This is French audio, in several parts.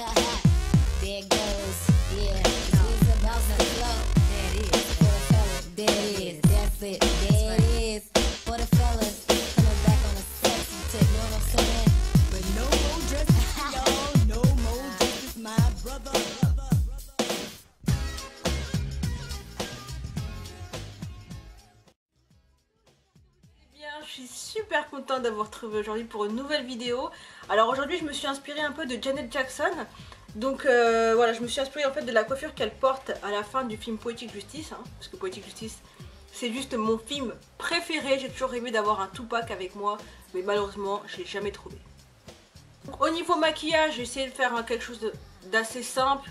There it goes, yeah. It's about to flow. There it is. For the fellas, there it is. That's it. There it is. For the fellas, coming back on a sexy tip. You know what I'm saying? But no more dresses, y'all. No more dresses, my brother. Je suis super contente d'avoir trouvé aujourd'hui pour une nouvelle vidéo. Alors aujourd'hui je me suis inspirée un peu de Janet Jackson. Donc voilà, je me suis inspirée en fait de la coiffure qu'elle porte à la fin du film Poetic Justice, hein, parce que Poetic Justice c'est juste mon film préféré. J'ai toujours rêvé d'avoir un Tupac avec moi, mais malheureusement j'ai jamais trouvé. Donc, au niveau maquillage, j'ai essayé de faire quelque chose d'assez simple.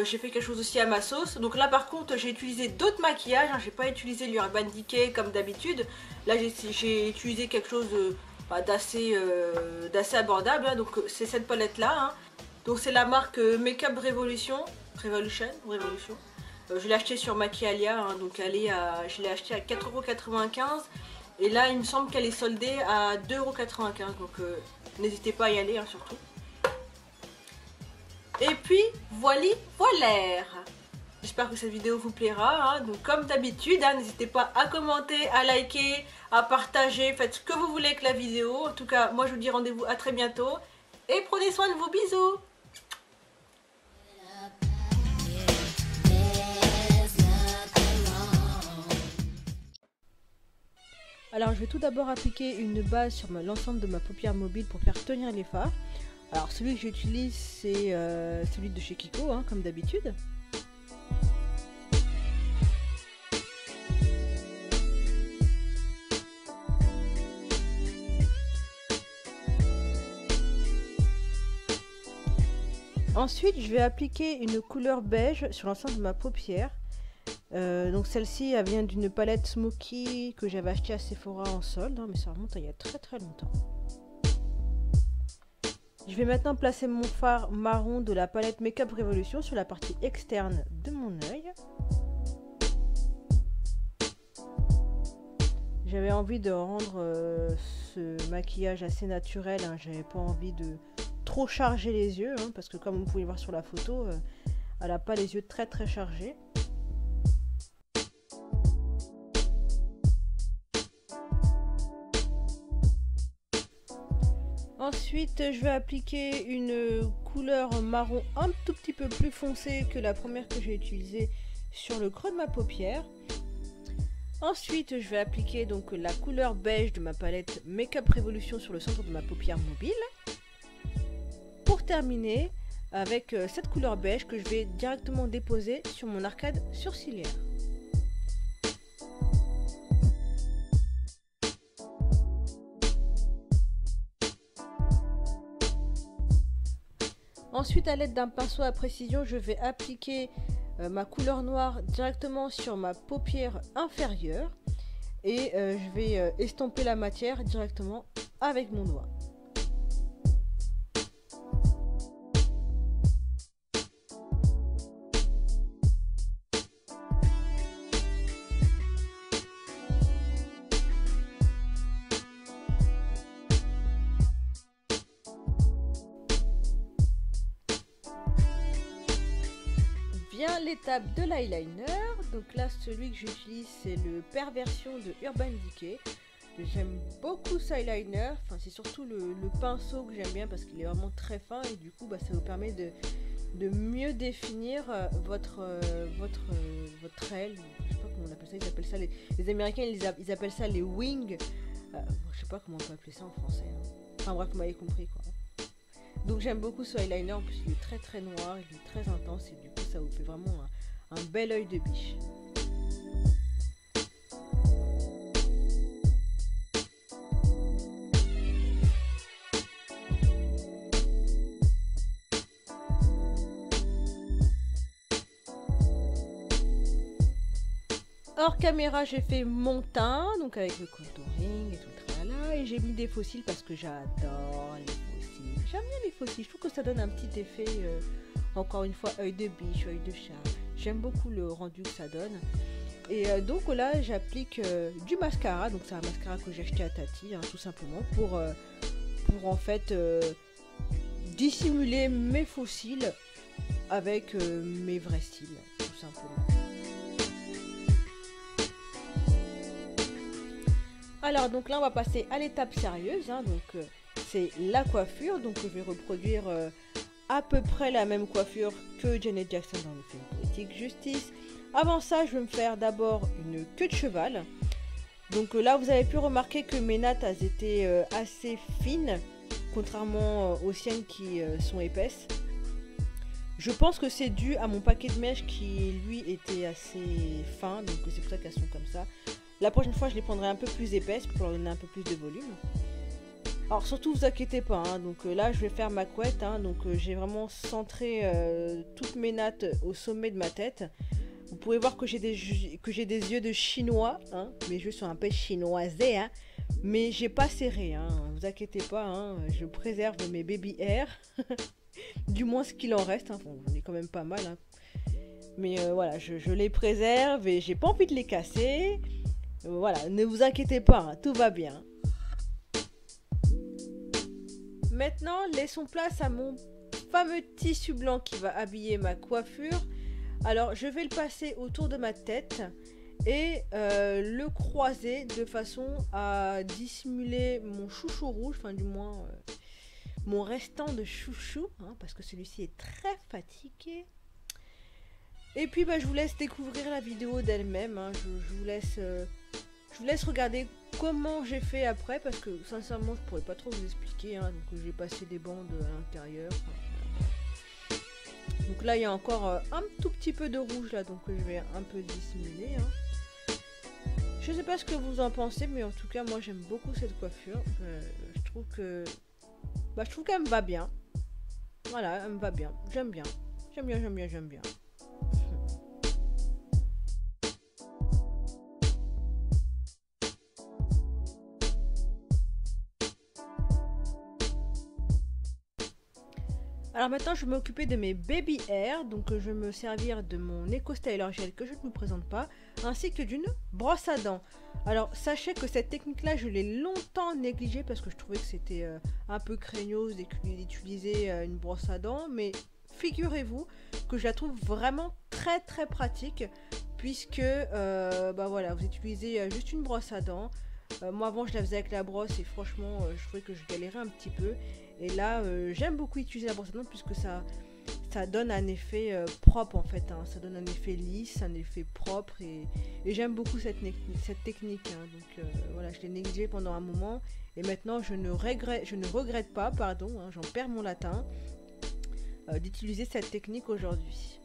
J'ai fait quelque chose aussi à ma sauce. Donc là par contre j'ai utilisé d'autres maquillages, hein. J'ai pas utilisé l'Urban Decay comme d'habitude. Là j'ai utilisé quelque chose d'assez abordable, hein. Donc c'est cette palette là, hein. Donc c'est la marque Makeup Revolution. Je l'ai acheté sur Maquialia, hein. Donc je l'ai acheté à 4,95 € et là il me semble qu'elle est soldée à 2,95 €. Donc n'hésitez pas à y aller, hein, surtout. Et puis voilà. J'espère que cette vidéo vous plaira, hein. Donc comme d'habitude, hein, n'hésitez pas à commenter, à liker, à partager, faites ce que vous voulez avec la vidéo. En tout cas, moi je vous dis rendez-vous à très bientôt et prenez soin de vous, bisous. Alors je vais tout d'abord appliquer une base sur l'ensemble de ma paupière mobile pour faire tenir les fards. Alors celui que j'utilise c'est celui de chez Kiko, hein, comme d'habitude. Ensuite je vais appliquer une couleur beige sur l'ensemble de ma paupière. Donc celle-ci elle vient d'une palette Smoky que j'avais acheté à Sephora en solde, hein, mais ça remonte à il y a très longtemps. Je vais maintenant placer mon fard marron de la palette Makeup Revolution sur la partie externe de mon œil. J'avais envie de rendre ce maquillage assez naturel, hein. J'avais pas envie de trop charger les yeux, hein, parce que comme vous pouvez voir sur la photo, elle n'a pas les yeux très chargés. Ensuite, je vais appliquer une couleur marron un tout petit peu plus foncée que la première que j'ai utilisée sur le creux de ma paupière. Ensuite, je vais appliquer donc la couleur beige de ma palette Makeup Revolution sur le centre de ma paupière mobile. Pour terminer avec cette couleur beige que je vais directement déposer sur mon arcade sourcilière. Ensuite, à l'aide d'un pinceau à précision, je vais appliquer ma couleur noire directement sur ma paupière inférieure et je vais estomper la matière directement avec mon doigt. Vient l'étape de l'eyeliner. Donc là celui que j'utilise c'est le Perversion de Urban Decay. J'aime beaucoup ce eyeliner, enfin c'est surtout le pinceau que j'aime bien parce qu'il est vraiment très fin et du coup ça vous permet de mieux définir votre aile. Je sais pas comment on appelle ça, ils appellent ça les Américains ils appellent ça les wings. Je sais pas comment on peut appeler ça en français, hein. Enfin bref, vous m'avez compris quoi. Donc j'aime beaucoup ce eyeliner, en plus il est très noir, il est très intense et du coup ça vous fait vraiment un bel œil de biche. Hors caméra j'ai fait mon teint, donc avec le contouring et tout le tralala, et j'ai mis des faux cils parce que j'adore les faux cils. J'aime bien les faux cils, je trouve que ça donne un petit effet, encore une fois, œil de biche, œil de chat. J'aime beaucoup le rendu que ça donne. Et donc là, j'applique du mascara. Donc c'est un mascara que j'ai acheté à Tati, hein, tout simplement, pour en fait dissimuler mes faux cils avec mes vrais cils, tout simplement. Alors donc là on va passer à l'étape sérieuse, hein, donc c'est la coiffure. Donc je vais reproduire à peu près la même coiffure que Janet Jackson dans le film Poetic Justice. Avant ça, je vais me faire d'abord une queue de cheval. Donc là, vous avez pu remarquer que mes nattes elles étaient assez fines, contrairement aux siennes qui sont épaisses. Je pense que c'est dû à mon paquet de mèches qui, lui, était assez fin, donc c'est pour ça qu'elles sont comme ça. La prochaine fois, je les prendrai un peu plus épaisses pour leur donner un peu plus de volume. Alors surtout, vous inquiétez pas, hein, donc là, je vais faire ma couette, hein, donc j'ai vraiment centré toutes mes nattes au sommet de ma tête. Vous pouvez voir que j'ai des yeux de chinois, hein. Mes yeux sont un peu chinoisés, hein. Mais j'ai pas serré, hein. Vous inquiétez pas, hein. Je préserve mes baby hair, du moins ce qu'il en reste, hein. Bon, j'en ai quand même pas mal, hein. Mais voilà, je les préserve et j'ai pas envie de les casser. Voilà, ne vous inquiétez pas, hein. Tout va bien. Maintenant, laissons place à mon fameux tissu blanc qui va habiller ma coiffure. Alors, je vais le passer autour de ma tête et le croiser de façon à dissimuler mon chouchou rouge, enfin du moins mon restant de chouchou, hein, parce que celui-ci est très fatigué. Et puis, bah, je vous laisse découvrir la vidéo d'elle-même, hein. Je vous laisse regarder comment j'ai fait après, parce que sincèrement, je pourrais pas trop vous expliquer, hein. Donc, j'ai passé des bandes à l'intérieur. Donc là il y a encore un tout petit peu de rouge là, donc je vais un peu dissimuler, hein. Je sais pas ce que vous en pensez, mais en tout cas moi j'aime beaucoup cette coiffure. Je trouve qu'elle me va bien. Voilà, elle me va bien. J'aime bien. J'aime bien. Alors maintenant je vais m'occuper de mes baby hair, donc je vais me servir de mon Eco Styler Gel que je ne vous présente pas, ainsi que d'une brosse à dents. Alors sachez que cette technique là je l'ai longtemps négligée parce que je trouvais que c'était un peu craignos d'utiliser une brosse à dents, mais figurez-vous que je la trouve vraiment très pratique, puisque bah voilà, vous utilisez juste une brosse à dents. Moi avant je la faisais avec la brosse et franchement je trouvais que je galérais un petit peu. Et là, j'aime beaucoup utiliser la brosse à dents puisque ça donne un effet propre en fait, hein. Ça donne un effet lisse, un effet propre et j'aime beaucoup cette technique, hein. Donc voilà, je l'ai négligée pendant un moment et maintenant je ne regrette pas, pardon, hein, j'en perds mon latin, d'utiliser cette technique aujourd'hui.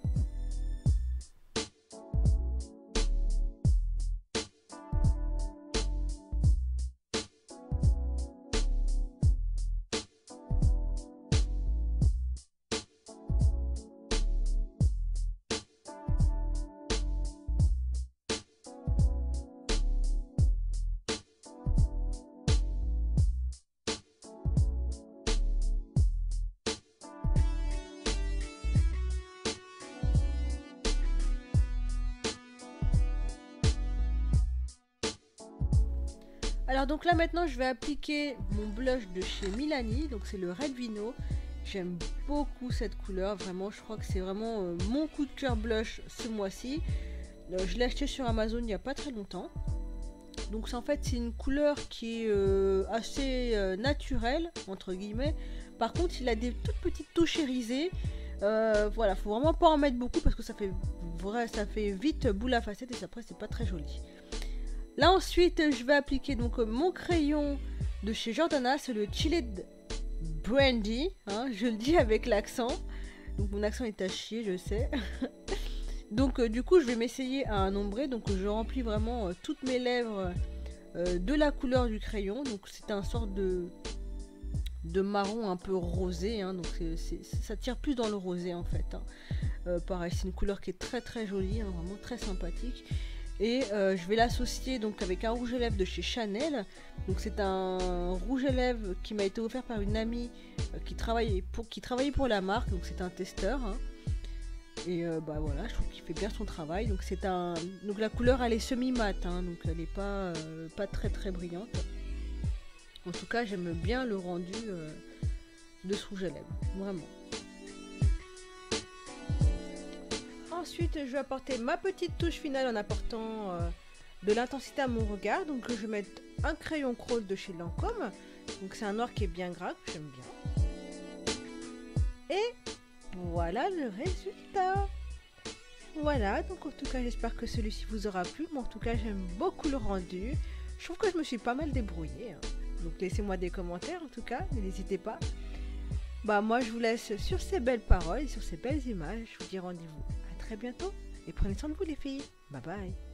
Alors donc là maintenant je vais appliquer mon blush de chez Milani, donc c'est le Red Vino. J'aime beaucoup cette couleur, vraiment je crois que c'est vraiment mon coup de cœur blush ce mois-ci. Je l'ai acheté sur Amazon il n'y a pas très longtemps. Donc en fait c'est une couleur qui est assez naturelle entre guillemets. Par contre il a des toutes petites touches irisées. Voilà, faut vraiment pas en mettre beaucoup parce que ça fait vite boule à facettes et après c'est pas très joli. Là ensuite je vais appliquer donc mon crayon de chez Jordana, c'est le Chilled Brandy, hein, je le dis avec l'accent, donc mon accent est à chier je sais. Donc du coup je vais m'essayer à un ombré, donc je remplis vraiment toutes mes lèvres de la couleur du crayon, donc c'est un sorte de marron un peu rosé, hein, donc ça tire plus dans le rosé en fait, hein. Pareil c'est une couleur qui est très jolie, hein, vraiment très sympathique. Et je vais l'associer donc avec un rouge à lèvres de chez Chanel. Donc c'est un rouge à lèvres qui m'a été offert par une amie qui travaillait pour la marque. Donc c'est un testeur, hein. Et bah voilà, je trouve qu'il fait bien son travail. Donc donc la couleur elle est semi-mat, hein, donc elle n'est pas très brillante. En tout cas j'aime bien le rendu de ce rouge à lèvres, vraiment. Ensuite, je vais apporter ma petite touche finale en apportant de l'intensité à mon regard. Donc je vais mettre un crayon Crawl de chez Lancôme. Donc c'est un noir qui est bien gras, que j'aime bien. Et voilà le résultat. Voilà, donc en tout cas j'espère que celui-ci vous aura plu. Mais en tout cas j'aime beaucoup le rendu. Je trouve que je me suis pas mal débrouillée. Donc laissez-moi des commentaires en tout cas, n'hésitez pas. Bah moi je vous laisse sur ces belles paroles, sur ces belles images. Je vous dis rendez-vous à très bientôt. Et prenez soin de vous les filles. Bye bye.